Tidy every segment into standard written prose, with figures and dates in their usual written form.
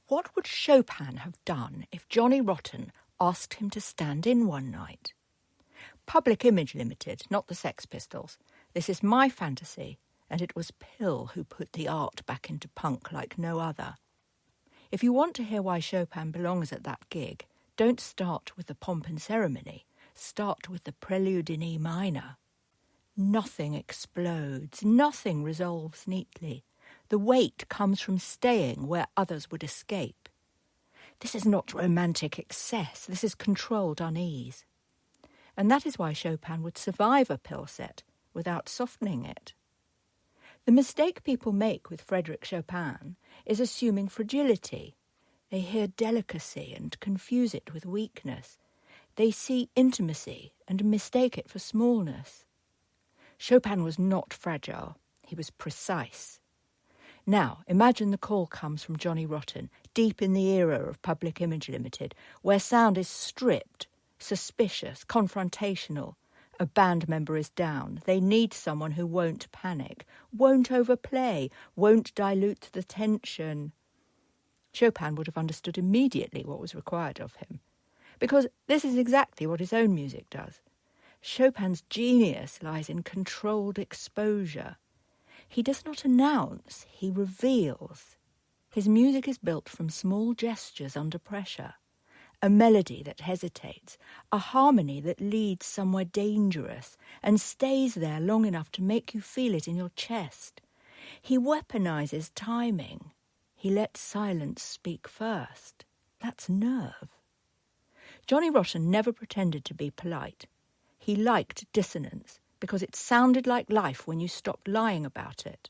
What would Chopin have done if Johnny Rotten asked him to stand in one night? Public Image Ltd, not the Sex Pistols. This is my fantasy, and it was Pill who put the art back into punk like no other. If you want to hear why Chopin belongs at that gig, don't start with the pomp and ceremony. Start with the Prelude in E minor. Nothing explodes, nothing resolves neatly. The weight comes from staying where others would escape. This is not romantic excess, this is controlled unease. And that is why Chopin would survive a Pill set without softening it. The mistake people make with Frédéric Chopin is assuming fragility. They hear delicacy and confuse it with weakness. They see intimacy and mistake it for smallness. Chopin was not fragile, he was precise. Now, imagine the call comes from Johnny Rotten, deep in the era of Public Image Ltd, where sound is stripped, suspicious, confrontational. A band member is down. They need someone who won't panic, won't overplay, won't dilute the tension. Chopin would have understood immediately what was required of him, because this is exactly what his own music does. Chopin's genius lies in controlled exposure. He does not announce, he reveals. His music is built from small gestures under pressure. A melody that hesitates, a harmony that leads somewhere dangerous and stays there long enough to make you feel it in your chest. He weaponizes timing. He lets silence speak first. That's nerve. Johnny Rotten never pretended to be polite. He liked dissonance because it sounded like life when you stopped lying about it.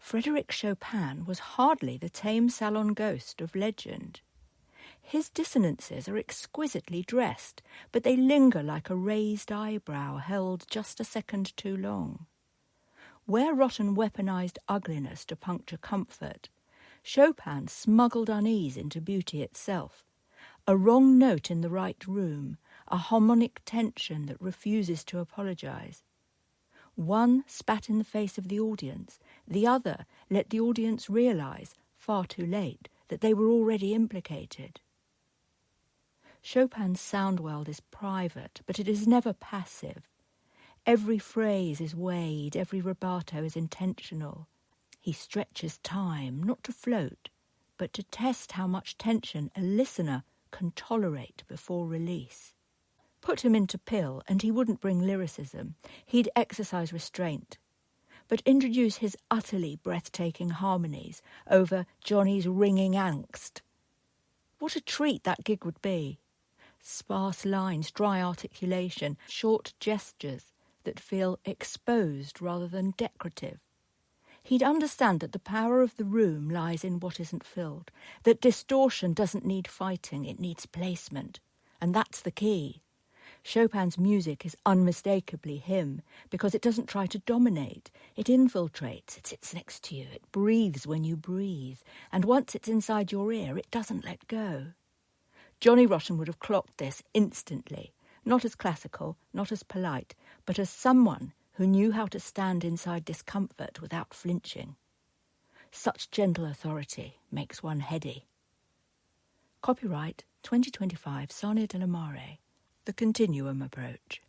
Frédéric Chopin was hardly the tame salon ghost of legend. His dissonances are exquisitely dressed, but they linger like a raised eyebrow held just a second too long. Where Rotten weaponized ugliness to puncture comfort, Chopin smuggled unease into beauty itself. A wrong note in the right room, a harmonic tension that refuses to apologize. One spat in the face of the audience, the other let the audience realize, far too late, that they were already implicated. Chopin's sound world is private, but it is never passive. Every phrase is weighed, every rubato is intentional. He stretches time, not to float, but to test how much tension a listener can tolerate before release. Put him into Pill and he wouldn't bring lyricism. He'd exercise restraint. But introduce his utterly breathtaking harmonies over Johnny's ringing angst. What a treat that gig would be. Sparse lines, dry articulation, short gestures that feel exposed rather than decorative. He'd understand that the power of the room lies in what isn't filled, that distortion doesn't need fighting, it needs placement. And that's the key. Chopin's music is unmistakably him because it doesn't try to dominate. It infiltrates, it sits next to you, it breathes when you breathe, and once it's inside your ear, it doesn't let go. Johnny Rotten would have clocked this instantly, not as classical, not as polite, but as someone who knew how to stand inside discomfort without flinching. Such gentle authority makes one heady. Copyright 2025 Sarnia de la Mare, The Continuum Approach.